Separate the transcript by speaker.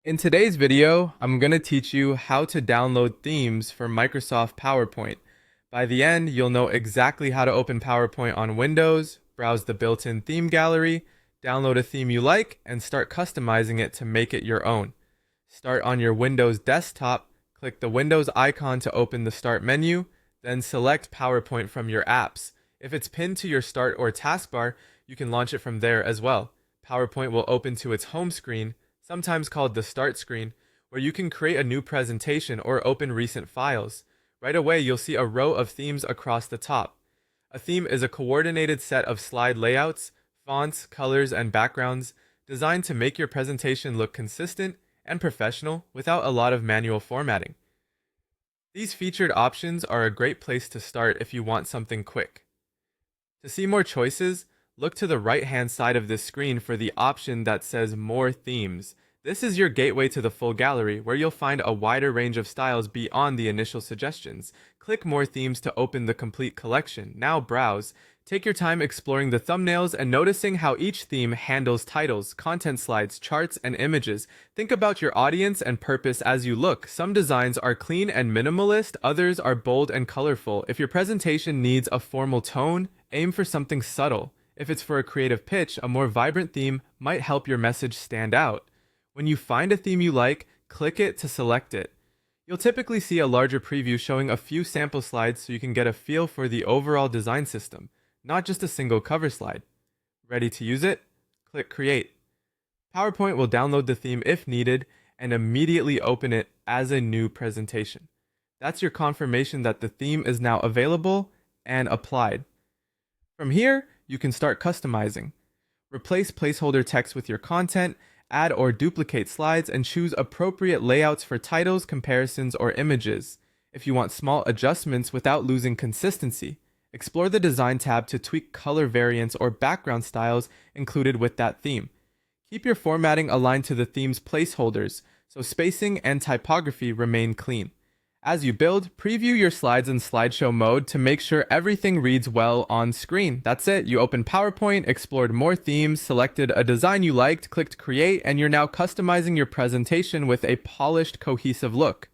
Speaker 1: In today's video, I'm going to teach you how to download themes for Microsoft PowerPoint. By the end, you'll know exactly how to open PowerPoint on Windows, browse the built-in theme gallery, download a theme you like, and start customizing it to make it your own. Start on your Windows desktop, click the Windows icon to open the Start menu, then select PowerPoint from your apps. If it's pinned to your Start or taskbar, you can launch it from there as well. PowerPoint will open to its home screen, sometimes called the Start screen, where you can create a new presentation or open recent files. Right away, you'll see a row of themes across the top. A theme is a coordinated set of slide layouts, fonts, colors, and backgrounds designed to make your presentation look consistent and professional without a lot of manual formatting. These featured options are a great place to start if you want something quick. To see more choices, look to the right-hand side of this screen for the option that says More Themes. This is your gateway to the full gallery, where you'll find a wider range of styles beyond the initial suggestions. Click More Themes to open the complete collection. Now browse. Take your time exploring the thumbnails and noticing how each theme handles titles, content slides, charts, and images. Think about your audience and purpose as you look. Some designs are clean and minimalist, others are bold and colorful. If your presentation needs a formal tone, aim for something subtle. If it's for a creative pitch, a more vibrant theme might help your message stand out. When you find a theme you like, click it to select it. You'll typically see a larger preview showing a few sample slides so you can get a feel for the overall design system, not just a single cover slide. Ready to use it? Click Create. PowerPoint will download the theme if needed and immediately open it as a new presentation. That's your confirmation that the theme is now available and applied. From here, you can start customizing. Replace placeholder text with your content, add or duplicate slides, and choose appropriate layouts for titles, comparisons, or images. If you want small adjustments without losing consistency, explore the Design tab to tweak color variants or background styles included with that theme. Keep your formatting aligned to the theme's placeholders, so spacing and typography remain clean. As you build, preview your slides in slideshow mode to make sure everything reads well on screen. That's it. You opened PowerPoint, explored more themes, selected a design you liked, clicked Create, and you're now customizing your presentation with a polished, cohesive look.